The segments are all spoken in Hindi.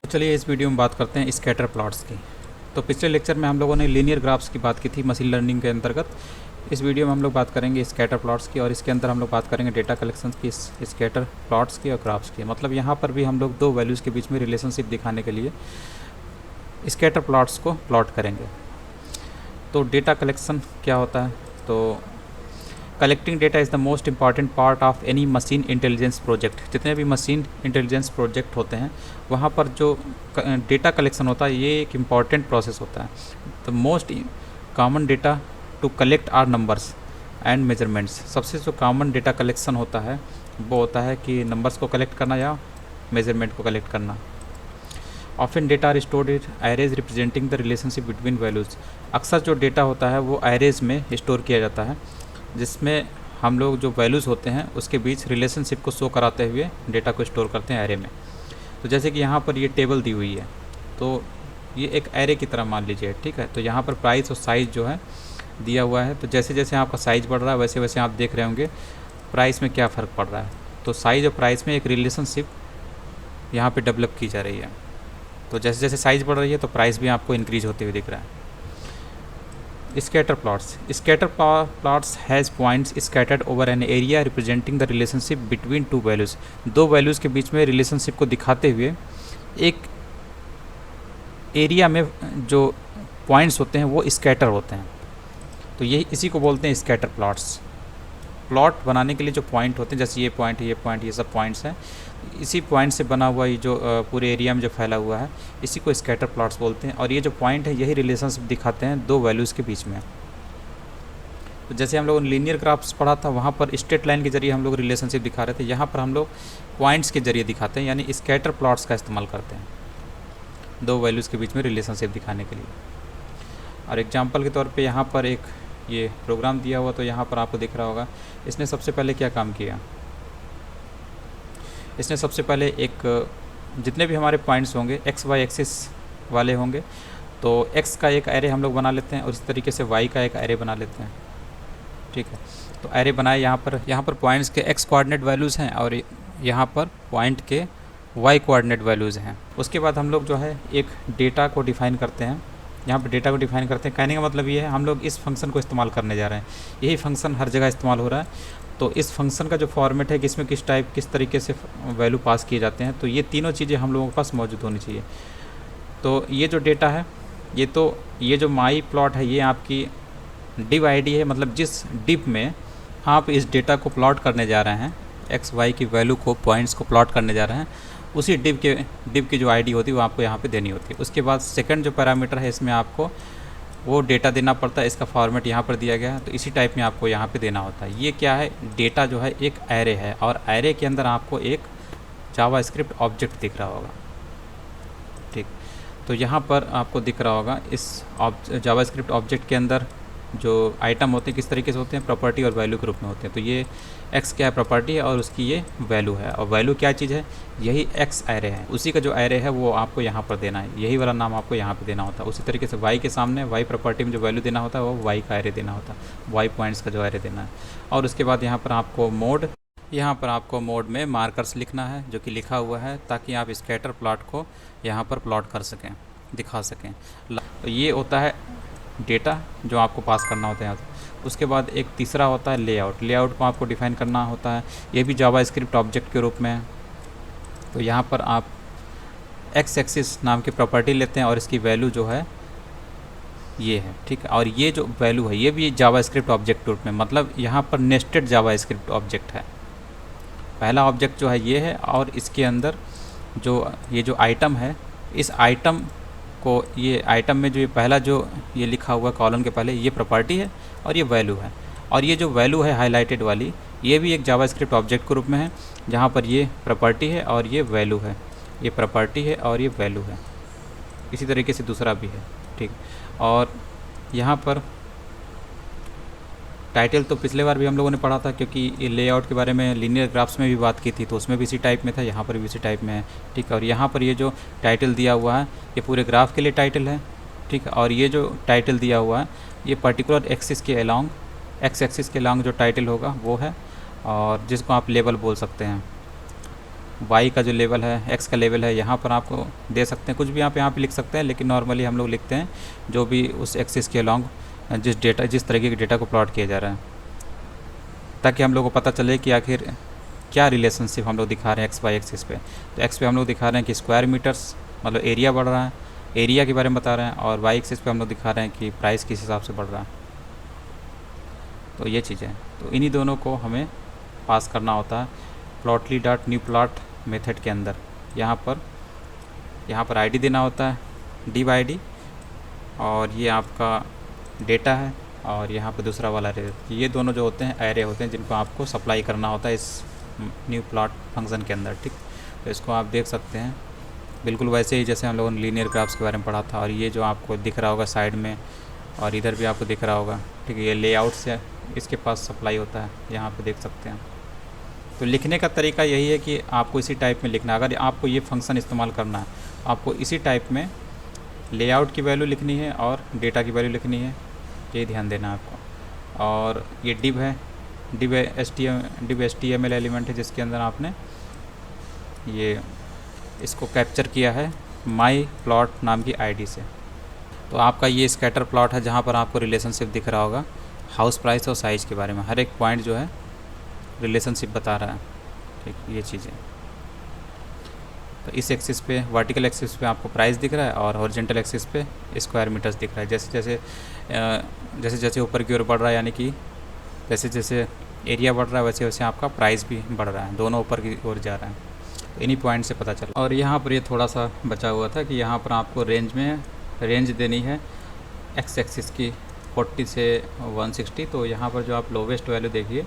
चलिए इस वीडियो में बात करते हैं स्कैटर प्लॉट्स की। तो पिछले लेक्चर में हम लोगों ने लीनियर ग्राफ्स की बात की थी मशीन लर्निंग के अंतर्गत। इस वीडियो में हम लोग बात करेंगे स्कैटर प्लॉट्स की और इसके अंदर हम लोग बात करेंगे डेटा कलेक्शन की, स्कैटर प्लॉट्स की और ग्राफ्स की। मतलब यहाँ पर भी हम लोग दो वैल्यूज़ के बीच में रिलेशनशिप दिखाने के लिए स्कैटर प्लॉट्स को प्लॉट करेंगे। तो डेटा कलेक्शन क्या होता है? तो collecting data is the most important part of any machine intelligence project. जितने भी मशीन इंटेलिजेंस प्रोजेक्ट होते हैं वहाँ पर जो डेटा कलेक्शन होता है ये एक इम्पॉर्टेंट प्रोसेस होता है। The most common data to collect are numbers and measurements. सबसे जो कॉमन डेटा कलेक्शन होता है वो होता है कि नंबर्स को कलेक्ट करना या मेजरमेंट को कलेक्ट करना। Often data are stored in arrays representing the relationship between values. अक्सर जो डेटा होता है वो एरेज में स्टोर किया जाता है जिसमें हम लोग जो वैल्यूज़ होते हैं उसके बीच रिलेशनशिप को शो कराते हुए डेटा को स्टोर करते हैं एरे में। तो जैसे कि यहाँ पर ये टेबल दी हुई है तो ये एक एरे की तरह मान लीजिए, ठीक है। तो यहाँ पर प्राइस और साइज़ जो है दिया हुआ है। तो जैसे जैसे आपका साइज़ बढ़ रहा है वैसे वैसे आप देख रहे होंगे प्राइस में क्या फ़र्क पड़ रहा है। तो साइज़ और प्राइस में एक रिलेशनशिप यहाँ पर डेवलप की जा रही है। तो जैसे जैसे साइज़ बढ़ रही है तो प्राइस भी आपको इंक्रीज़ होते हुए दिख रहा है। Scatter plots has points scattered over an area representing the relationship between two values. दो वैल्यूज़ के बीच में रिलेशनशिप को दिखाते हुए एक एरिया में जो पॉइंट्स होते हैं वो स्कैटर होते हैं। तो यही इसी को बोलते हैं स्कैटर प्लॉट्स। प्लॉट बनाने के लिए जो पॉइंट होते हैं, जैसे ये पॉइंट है, ये पॉइंट, ये सब पॉइंट्स हैं, इसी पॉइंट से बना हुआ ये जो पूरे एरिया में जो फैला हुआ है इसी को स्कैटर प्लॉट्स बोलते हैं। और ये जो पॉइंट है यही रिलेशनशिप दिखाते हैं दो वैल्यूज़ के बीच में। तो जैसे हम लोगों ने लीनियर ग्राफ्स पढ़ा था वहाँ पर स्ट्रेट लाइन के जरिए हम लोग रिलेशनशिप दिखा रहे थे, यहाँ पर हम लोग पॉइंट्स के जरिए दिखाते हैं, यानी स्कैटर प्लॉट्स का इस्तेमाल करते हैं दो वैल्यूज़ के बीच में रिलेशनशिप दिखाने के लिए। और एग्जांपल के तौर पे यहाँ पर एक ये प्रोग्राम दिया हुआ, तो यहाँ पर आपको दिख रहा होगा इसने सबसे पहले क्या काम किया। इसने सबसे पहले एक जितने भी हमारे पॉइंट्स होंगे एक्स वाई एक्सिस वाले होंगे तो एक्स का एक एरे हम लोग बना लेते हैं और इस तरीके से वाई का एक एरे बना लेते हैं, ठीक है। तो एरे बनाए, यहाँ पर पॉइंट्स के एक्स कोऑर्डिनेट वैल्यूज़ हैं और यहाँ पर पॉइंट के वाई कोऑर्डिनेट वैल्यूज़ हैं। उसके बाद हम लोग जो है एक डेटा को डिफ़ाइन करते हैं। यहाँ पर डेटा को डिफ़ाइन करते हैं, कहने का मतलब ये है हम लोग इस फंक्शन को इस्तेमाल करने जा रहे हैं। यही फंक्शन हर जगह इस्तेमाल हो रहा है। तो इस फंक्शन का जो फॉर्मेट है कि इसमें किस तरीके से वैल्यू पास किए जाते हैं, तो ये तीनों चीज़ें हम लोगों के पास मौजूद होनी चाहिए। तो ये जो डेटा है ये जो माई प्लॉट है ये आपकी डिव आईडी है, मतलब जिस डिव में आप इस डेटा को प्लॉट करने जा रहे हैं, एक्स वाई की वैल्यू को, पॉइंट्स को प्लॉट करने जा रहे हैं, उसी डिव की जो आईडी होती है वो आपको यहाँ पे देनी होती है। उसके बाद सेकंड जो पैरामीटर है इसमें आपको वो डेटा देना पड़ता है, इसका फॉर्मेट यहाँ पर दिया गया है, तो इसी टाइप में आपको यहाँ पे देना होता है। ये क्या है, डेटा जो है एक एरे है और एरे के अंदर आपको एक जावास्क्रिप्ट ऑब्जेक्ट दिख रहा होगा, ठीक। तो यहाँ पर आपको दिख रहा होगा इस जावास्क्रिप्ट ऑब्जेक्ट के अंदर जो आइटम होते हैं किस तरीके से होते हैं, प्रॉपर्टी और वैल्यू के रूप में होते हैं। तो ये एक्स क्या है, प्रॉपर्टी है, और उसकी ये वैल्यू है। और वैल्यू क्या चीज़ है, यही एक्स एरे है, उसी का जो एरे है वो आपको यहाँ पर देना है, यही वाला नाम आपको यहाँ पे देना होता है। उसी तरीके से वाई के सामने वाई प्रॉपर्टी में जो वैल्यू देना होता है वो वाई का एरे देना होता है, वाई पॉइंट्स का जो एरे देना है। और उसके बाद यहाँ पर आपको मोड में मार्कर्स लिखना है जो कि लिखा हुआ है, ताकि आप स्कैटर प्लॉट को यहाँ पर प्लॉट कर सकें, दिखा सकें। तो ये होता है डेटा जो आपको पास करना होता है यहाँ से। उसके बाद एक तीसरा होता है लेआउट। लेआउट को आपको डिफ़ाइन करना होता है, ये भी जावास्क्रिप्ट ऑब्जेक्ट के रूप में है। तो यहाँ पर आप एक्स एक्सिस नाम की प्रॉपर्टी लेते हैं और इसकी वैल्यू जो है ये है, ठीक है। और ये जो वैल्यू है ये भी जावास्क्रिप्ट ऑब्जेक्ट के रूप में, मतलब यहाँ पर नेस्टेड जावास्क्रिप्ट ऑब्जेक्ट है। पहला ऑब्जेक्ट जो है ये है और इसके अंदर ये जो आइटम है, इस आइटम को, ये आइटम में जो ये पहला जो ये लिखा हुआ कॉलम के पहले ये प्रॉपर्टी है और ये वैल्यू है। और ये जो वैल्यू है हाईलाइटेड वाली ये भी एक जावास्क्रिप्ट ऑब्जेक्ट के रूप में है, जहाँ पर ये प्रॉपर्टी है और ये वैल्यू है, ये प्रॉपर्टी है और ये वैल्यू है। इसी तरीके से दूसरा भी है, ठीक। और यहाँ पर टाइटल तो पिछले बार भी हम लोगों ने पढ़ा था, क्योंकि ये लेआउट के बारे में लीनियर ग्राफ्स में भी बात की थी, तो उसमें भी इसी टाइप में था, यहाँ पर भी इसी टाइप में है, ठीक है। और यहाँ पर ये जो टाइटल दिया हुआ है ये पूरे ग्राफ के लिए टाइटल है, ठीक है। और ये जो टाइटल दिया हुआ है ये पर्टिकुलर एक्सिस के अलोंग, एक्स एक्सिस के अलोंग जो टाइटल होगा वो है, और जिसको आप लेबल बोल सकते हैं। वाई का जो लेवल है, एक्स का लेवल है, यहाँ पर आपको दे सकते हैं, कुछ भी आप यहाँ पे लिख सकते हैं, लेकिन नॉर्मली हम लोग लिखते हैं जो भी उस एक्सिस के अलॉन्ग जिस तरीके के डेटा को प्लॉट किया जा रहा है, ताकि हम लोग को पता चले कि आखिर क्या रिलेशनशिप हम लोग दिखा रहे हैं एक्स वाई एक्सिस पे। तो एक्स पे हम लोग दिखा रहे हैं कि स्क्वायर मीटर्स मतलब एरिया बढ़ रहा है, एरिया के बारे में बता रहे हैं, और वाई एक्सिस पे हम लोग दिखा रहे हैं कि प्राइस किस हिसाब से बढ़ रहा है। तो ये चीज़ें, तो इन्हीं दोनों को हमें पास करना होता है Plotly dot new plot method के अंदर। यहाँ पर आईडी देना होता है डी बाई डी, और ये आपका डेटा है, और यहाँ पर दूसरा वाला एरे। ये दोनों जो होते हैं एरे होते हैं जिनको आपको सप्लाई करना होता है इस न्यू प्लॉट फंक्शन के अंदर, ठीक। तो इसको आप देख सकते हैं बिल्कुल वैसे ही जैसे हम लोगों ने लीनियर ग्राफ्स के बारे में पढ़ा था। और ये जो आपको दिख रहा होगा साइड में, और इधर भी आपको दिख रहा होगा, ठीक है, ये लेआउट से इसके पास सप्लाई होता है, यहाँ पे देख सकते हैं। तो लिखने का तरीका यही है कि आपको इसी टाइप में लिखना है। अगर आपको ये फंक्शन इस्तेमाल करना है, आपको इसी टाइप में लेआउट की वैल्यू लिखनी है और डेटा की वैल्यू लिखनी है, ये ध्यान देना है आपको। और ये डिव है, डिव HTML एलिमेंट है जिसके अंदर आपने ये इसको कैप्चर किया है माई प्लॉट नाम की आईडी से। तो आपका ये स्कैटर प्लॉट है जहाँ पर आपको रिलेशनशिप दिख रहा होगा हाउस प्राइस और साइज़ के बारे में, हर एक पॉइंट जो है रिलेशनशिप बता रहा है, ठीक, ये चीज़ें। तो इस एक्सिस पे, वर्टिकल एक्सिस पे आपको प्राइस दिख रहा है, और हॉरिजॉन्टल एक्सिस पे स्क्वायर मीटर्स दिख रहा है। जैसे जैसे ऊपर की ओर बढ़ रहा है, यानी कि जैसे जैसे एरिया बढ़ रहा है वैसे वैसे आपका प्राइस भी बढ़ रहा है, दोनों ऊपर की ओर जा रहा है। तो इन्हीं पॉइंट से पता चला। और यहाँ पर ये थोड़ा सा बचा हुआ था कि यहाँ पर आपको रेंज देनी है एक्स एक्सिस की 40 से 160। तो यहाँ पर जो आप लोवेस्ट वैल्यू देखिए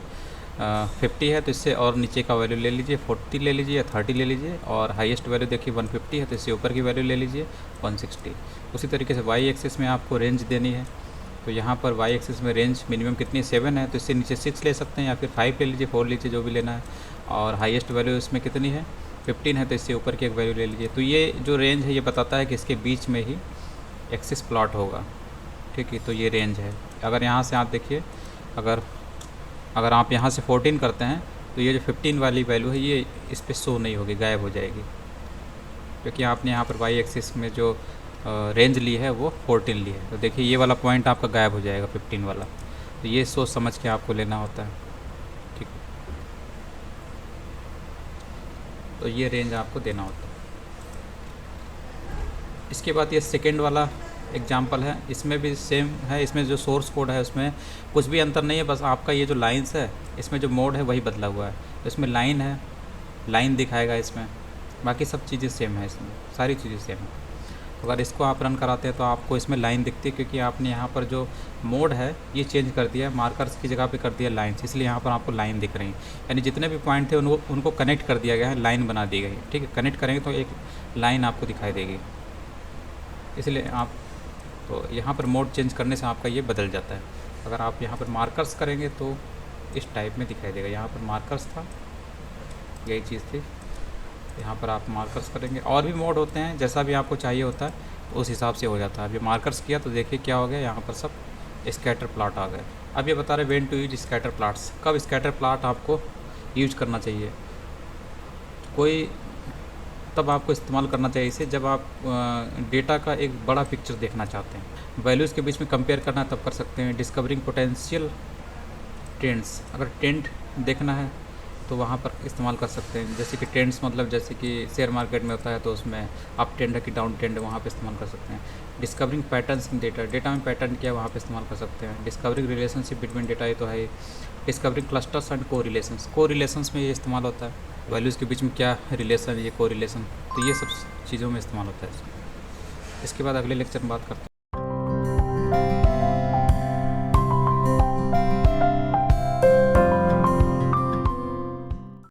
50 है, तो इससे और नीचे का वैल्यू ले लीजिए 40 ले लीजिए या 30 ले लीजिए, और हाईएस्ट वैल्यू देखिए 150 है, तो इससे ऊपर की वैल्यू ले लीजिए 160। उसी तरीके से वाई एक्सिस में आपको रेंज देनी है, तो यहाँ पर वाई एक्सिस में रेंज मिनिमम कितनी 7 है, तो इससे नीचे 6 ले सकते हैं, या फिर 5 ले लीजिए, 4 लीजिए, जो भी लेना है। और हाईएस्ट वैल्यू इसमें कितनी है 15 है, तो इससे ऊपर की एक वैल्यू ले लीजिए। तो ये जो रेंज है ये बताता है कि इसके बीच में ही एक्सिस प्लॉट होगा, ठीक है। तो ये रेंज है। अगर यहाँ से आप देखिए, अगर आप यहाँ से 14 करते हैं तो ये जो 15 वाली वैल्यू है ये इस पर शो नहीं होगी, गायब हो जाएगी, क्योंकि आपने यहाँ पर वाई एक्सिस में जो रेंज ली है वो 14 ली है। तो देखिए ये वाला पॉइंट आपका गायब हो जाएगा 15 वाला। तो ये सोच समझ के आपको लेना होता है, ठीक। तो ये रेंज आपको देना होता है। इसके बाद ये सेकेंड वाला एग्जाम्पल है, इसमें भी सेम है। इसमें जो सोर्स कोड है उसमें कुछ भी अंतर नहीं है, बस आपका ये जो लाइन्स है इसमें जो मोड है वही बदला हुआ है। तो इसमें लाइन है, लाइन दिखाएगा इसमें, बाकी सब चीज़ें सेम है, इसमें सारी चीज़ें सेम है। तो अगर इसको आप रन कराते हैं तो आपको इसमें लाइन दिखती है, क्योंकि आपने यहाँ पर जो मोड है ये चेंज कर दिया है, मार्कर्स की जगह पे कर दिया लाइन्स, इसलिए यहाँ पर आपको लाइन दिख रही है। यानी जितने भी पॉइंट थे उनको कनेक्ट कर दिया गया है, लाइन बना दी गई, ठीक है। कनेक्ट करेंगे तो एक लाइन आपको दिखाई देगी, इसलिए आप, तो यहाँ पर मोड चेंज करने से आपका ये बदल जाता है। अगर आप यहाँ पर मार्कर्स करेंगे तो इस टाइप में दिखाई देगा। यहाँ पर मार्कर्स था, यही चीज़ थी, यहाँ पर आप मार्कर्स करेंगे। और भी मोड होते हैं, जैसा भी आपको चाहिए होता है तो उस हिसाब से हो जाता है। अब ये मार्कर्स किया तो देखिए क्या हो गया, यहाँ पर सब स्कैटर प्लॉट आ गए। अब ये बता रहे when to use scatter plots, कब स्कैटर प्लॉट आपको यूज करना चाहिए। तब आपको इस्तेमाल करना चाहिए इसे जब आप डेटा का एक बड़ा पिक्चर देखना चाहते हैं, वैल्यूज़ के बीच में कंपेयर करना तब कर सकते हैं। डिस्कवरिंग पोटेंशियल ट्रेंड्स, अगर ट्रेंड देखना है तो वहाँ पर इस्तेमाल कर सकते हैं। जैसे कि ट्रेंड्स मतलब जैसे कि शेयर मार्केट में होता है तो उसमें अप ट्रेंड है कि डाउन ट्रेंड है, वहाँ पे इस्तेमाल कर सकते हैं। डिस्कवरिंग पैटर्न्स इन डेटा में पैटर्न क्या है वहाँ पे इस्तेमाल कर सकते हैं। डिस्कवरिंग रिलेशनशिप बिटवीन डेटा, ये तो है। डिस्कवरिंग क्लस्टर्स एंड को रिलेशंस में ये इस्तेमाल होता है, वैल्यूज़ के बीच में क्या रिलेशन, ये को रिलेशन, तो ये सब चीज़ों में इस्तेमाल होता है। इसके बाद अगले लेक्चर में बात करते हैं।